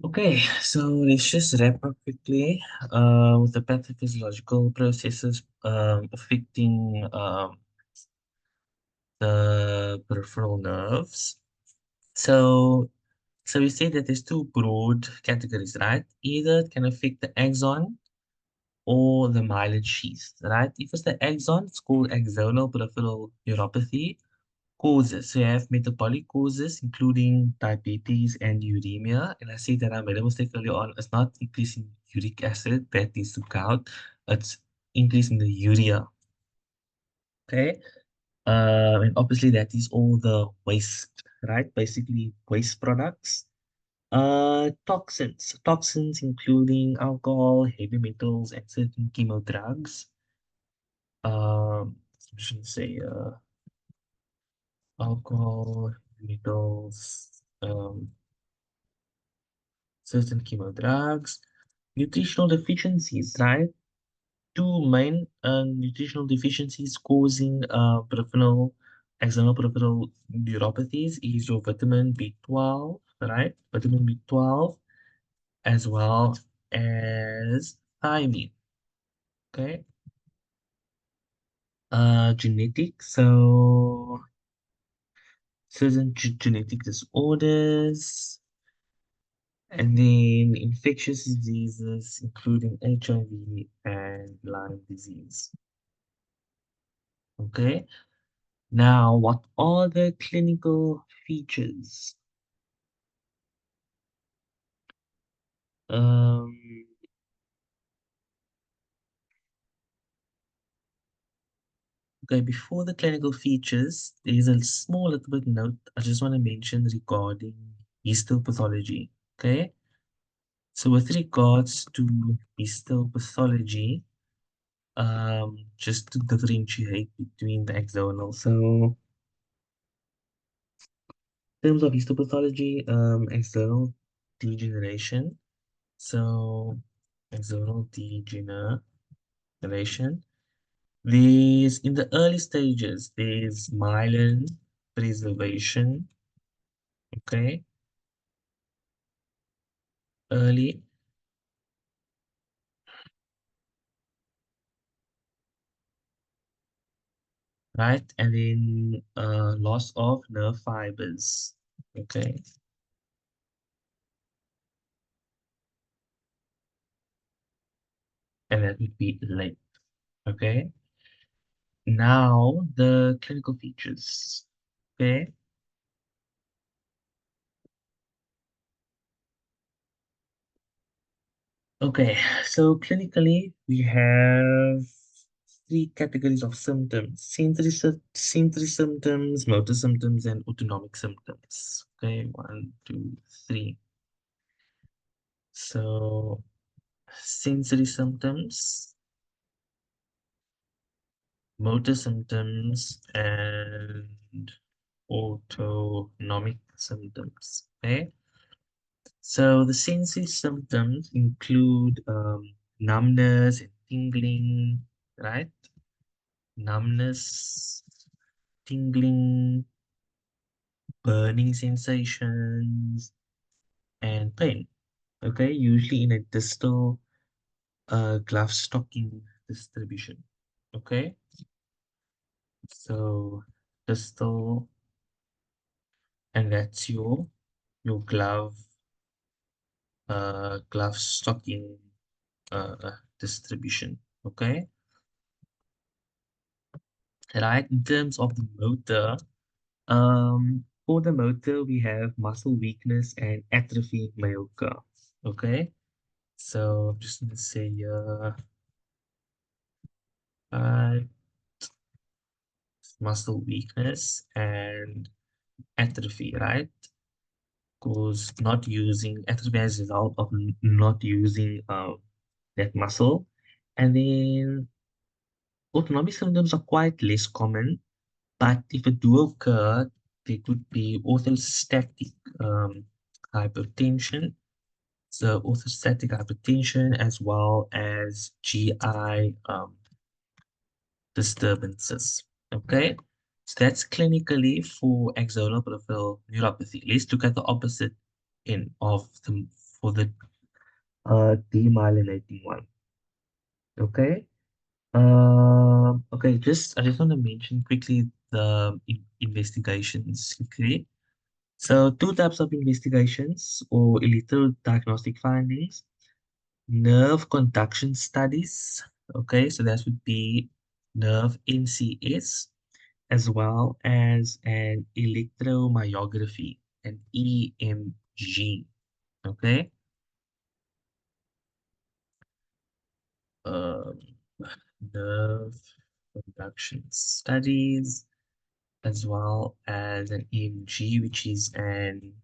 Okay, so let's just wrap up quickly with the pathophysiological processes affecting the peripheral nerves. So, so we say that there's two broad categories, right? Either it can affect the axon or the myelin sheath, right? If it's the axon, it's called axonal peripheral neuropathy. Causes. So you have metabolic causes, including diabetes and uremia. And I see that I made a mistake earlier on. It's not increasing uric acid that needs to count. It's increasing the urea. Okay. And obviously that is all the waste, right? Basically waste products. Toxins. Toxins including alcohol, heavy metals, and certain chemo drugs. I shouldn't say alcohol, metals, certain chemo drugs, nutritional deficiencies, right? Two main nutritional deficiencies causing peripheral, axonal peripheral neuropathies is your vitamin B12, right? Vitamin B12 as well as thiamine, okay? Genetic, so certain genetic disorders, and then infectious diseases, including HIV and Lyme disease. Okay. Now, what are the clinical features? Um, okay, before the clinical features, there's a small little bit note I just want to mention regarding histopathology. Okay. So with regards to histopathology, just to differentiate between the axonal. So in terms of histopathology, axonal degeneration. So axonal degeneration. There's in the early stages, there's myelin preservation, okay, early, right? And then loss of nerve fibers, okay, and that would be late, okay. Now the clinical features, okay. Okay, so clinically, we have three categories of symptoms: sensory symptoms, motor symptoms, and autonomic symptoms. Okay, one, two, three. So, sensory symptoms, motor symptoms, and autonomic symptoms. Okay, so the sensory symptoms include numbness and tingling, right? Numbness, tingling, burning sensations, and pain. Okay, usually in a distal glove stocking distribution. Okay, so distal, and that's your glove stocking distribution. Okay, right. In terms of the motor, for the motor we have muscle weakness and atrophy may occur. Okay. So I'm just gonna say uh, muscle weakness and atrophy, right? Because not using atrophy as a result of not using that muscle. And then autonomic symptoms are quite less common, but if it do occur, there could be orthostatic hypertension. So orthostatic hypertension as well as GI disturbances. Okay, so that's clinically for axonal peripheral neuropathy. Let's look at the opposite end of the for the demyelinating one. Okay. Okay, I just want to mention quickly the investigations quickly. So two types of investigations or electrodiagnostic findings. Nerve conduction studies. Okay, so that would be nerve NCS as well as an electromyography, an EMG. Okay. Um, nerve conduction studies as well as an EMG, which is an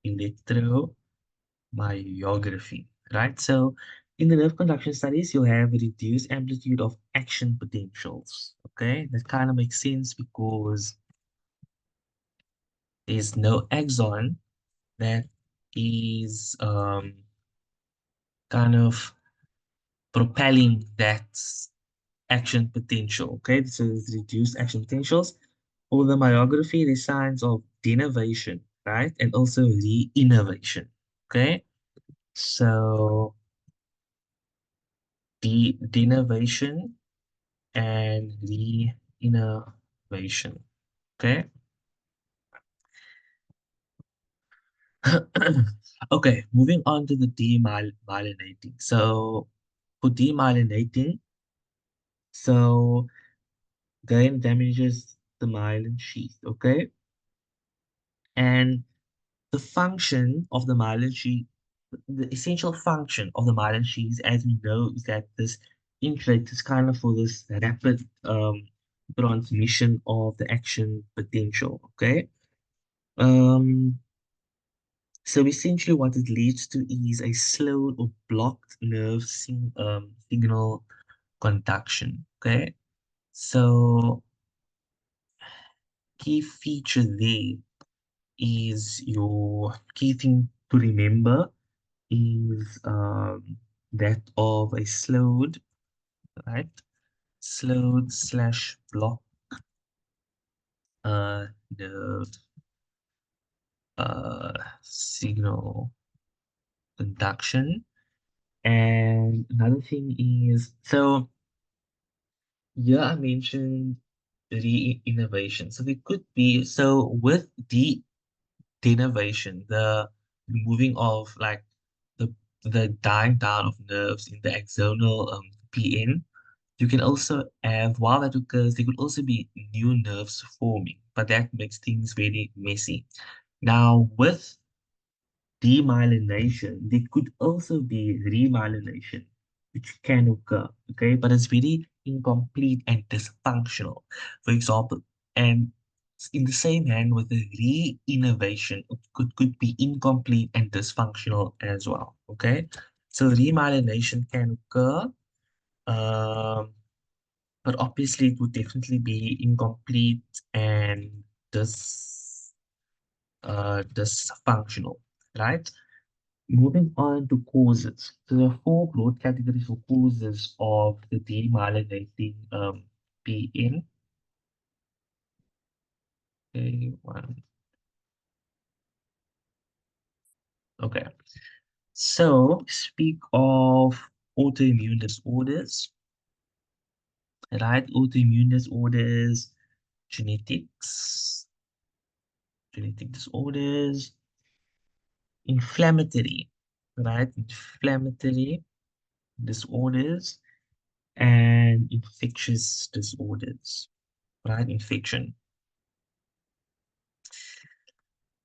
electromyography, right? So in the nerve conduction studies, you'll have a reduced amplitude of action potentials. Okay, that kind of makes sense because there's no axon that is kind of propelling that action potential. Okay, so it's reduced action potentials. For the myography, there's signs of denervation, right? And also re-innervation. Okay, so denervation and re-innervation. Okay. Okay, moving on to the demyelinating. So for demyelinating, so again damages the myelin sheath, okay? And the function of the myelin sheath, the essential function of the myelin sheath, as we know, is that this insulates kind of for this rapid transmission of the action potential, okay? Um, so essentially what it leads to is a slowed or blocked nerve signal conduction, okay? So key feature there is your key thing to remember is that of a slowed, right? Slowed slash block uh, the signal conduction. And another thing is, so yeah, I mentioned re-innovation. So it could be, so with de-innovation, the removing of like the the dying down of nerves in the axonal PN, you can also have, while that occurs, there could also be new nerves forming, but that makes things very messy. Now, with demyelination, there could also be remyelination, which can occur, okay, but it's very incomplete and dysfunctional. For example, and in the same hand with the re-innovation, it could be incomplete and dysfunctional as well, okay? So remyelination can occur, um, but obviously it would definitely be incomplete and dysfunctional, right? Moving on to causes. So there are four broad categories for causes of the demyelinating PN. Okay, one. Okay. So speak of autoimmune disorders, right? Autoimmune disorders, genetics, genetic disorders, inflammatory, right? Inflammatory disorders and infectious disorders, right? Infection.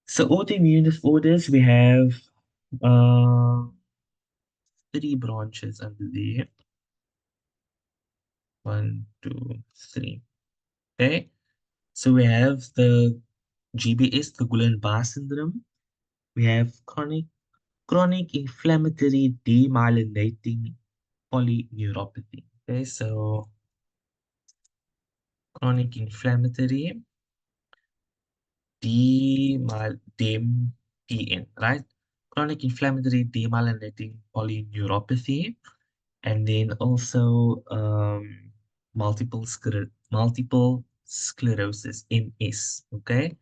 So autoimmune disorders, we have uh, three branches under there. One, two, three. Okay. So we have the GBS, the Guillain-Barré syndrome. We have chronic inflammatory demyelinating polyneuropathy. Okay, so chronic inflammatory dem PN, right? Chronic inflammatory demyelinating polyneuropathy, and then also multiple sclerosis, MS. Okay,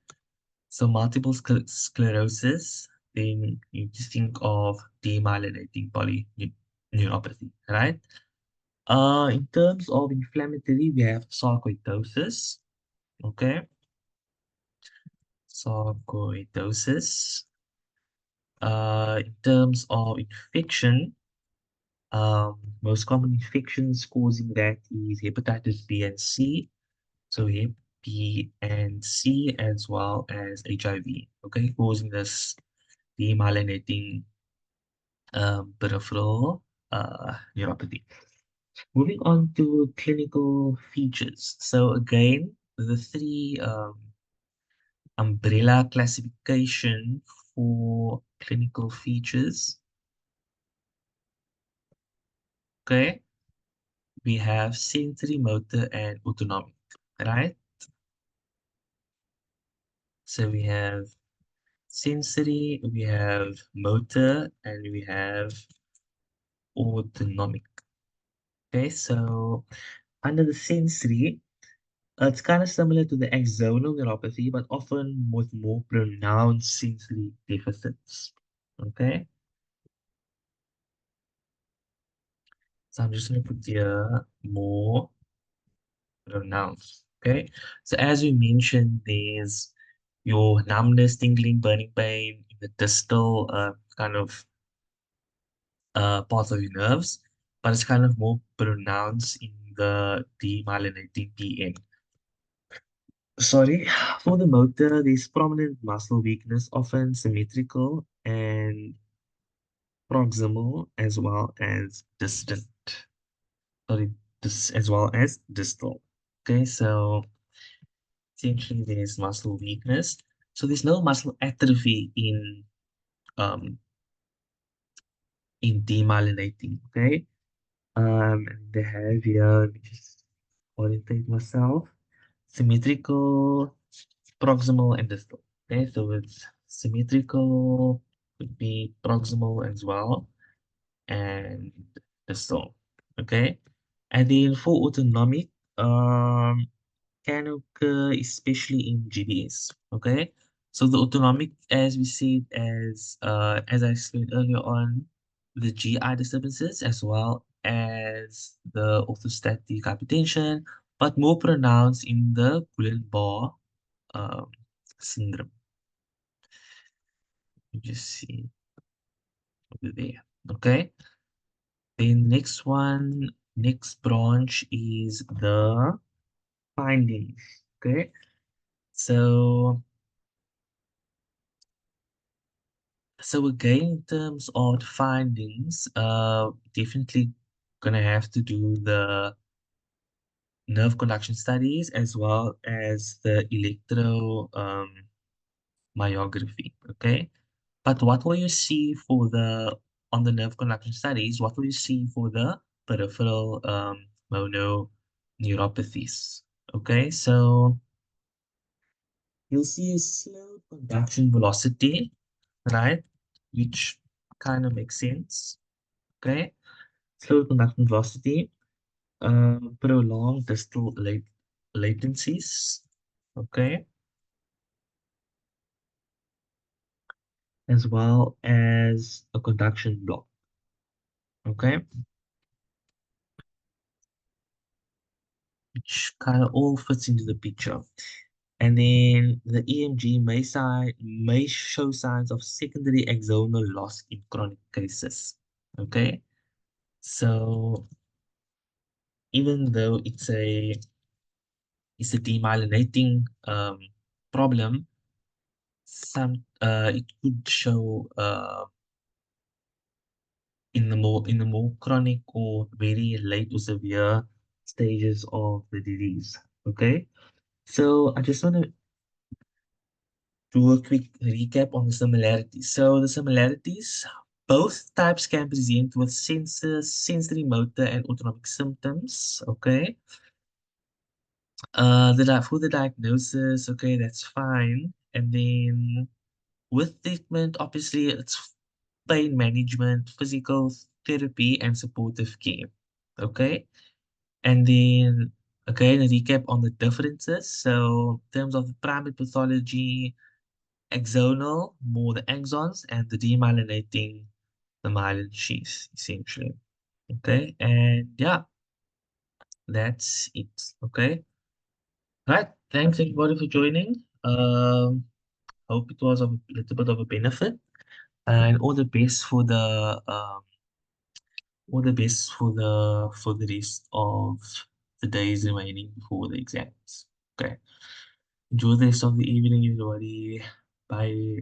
so multiple sclerosis then you just think of demyelinating polyneuropathy, right? In terms of inflammatory, we have sarcoidosis. Okay, sarcoidosis. In terms of infection, most common infections causing that is hepatitis B and C. So Hep B and C as well as HIV. Okay, causing this demyelinating peripheral neuropathy. Moving on to clinical features. So again, the three umbrella classification for clinical features. Okay, we have sensory, motor, and autonomic, right? So we have sensory, we have motor, and we have autonomic. Okay, so under the sensory, it's kind of similar to the axonal neuropathy, but often with more pronounced sensory deficits. Okay, so I'm just going to put here more pronounced. Okay, so as we mentioned, there's your numbness, tingling, burning pain in the distal kind of parts of your nerves, but it's kind of more pronounced in the demyelinating PN. Sorry, for the motor, there's prominent muscle weakness, often symmetrical and proximal as well as distant. Sorry, as well as distal. Okay, so essentially there's muscle weakness. So there's no muscle atrophy um in demyelinating. Okay. And they have here, let me just orientate myself. Symmetrical, proximal, and distal. Okay, so it's symmetrical, would be proximal as well, and distal. Okay, and then for autonomic, can occur especially in GBS. Okay, so the autonomic, as we said, as I explained earlier on, the GI disturbances as well as the orthostatic hypertension, but more pronounced in the Guillain-Barré um, syndrome. You just see over there. Okay. Then next branch is the findings. Okay. So again, in terms of the findings, definitely gonna have to do the nerve conduction studies as well as the electro myography. Okay. But what will you see for the on the nerve conduction studies? What will you see for the peripheral mononeuropathies? Okay, so you'll see a slow conduction velocity, right? Which kind of makes sense. Okay, slow conduction velocity, prolonged distal latencies. Okay, as well as a conduction block. Okay, which kind of all fits into the picture. And then the EMG may show signs of secondary axonal loss in chronic cases. Okay, so even though it's a demyelinating problem, it could show in the more chronic or very late or severe stages of the disease. Okay, so I just want to do a quick recap on the similarities. So the similarities, both types can present with sensory, motor, and autonomic symptoms. Okay. For the diagnosis, okay, that's fine. And then with treatment, obviously, it's pain management, physical therapy, and supportive care. Okay. And then again, a recap on the differences. So in terms of the primary pathology, Axonal, more the axons, and the demyelinating, the myelin sheath, essentially. Okay, and yeah, that's it. Okay, right. Thanks everybody for joining. Hope it was of a little bit of a benefit, and all the best for the rest of the days remaining before the exams. Okay, enjoy the rest of the evening, everybody. Bye.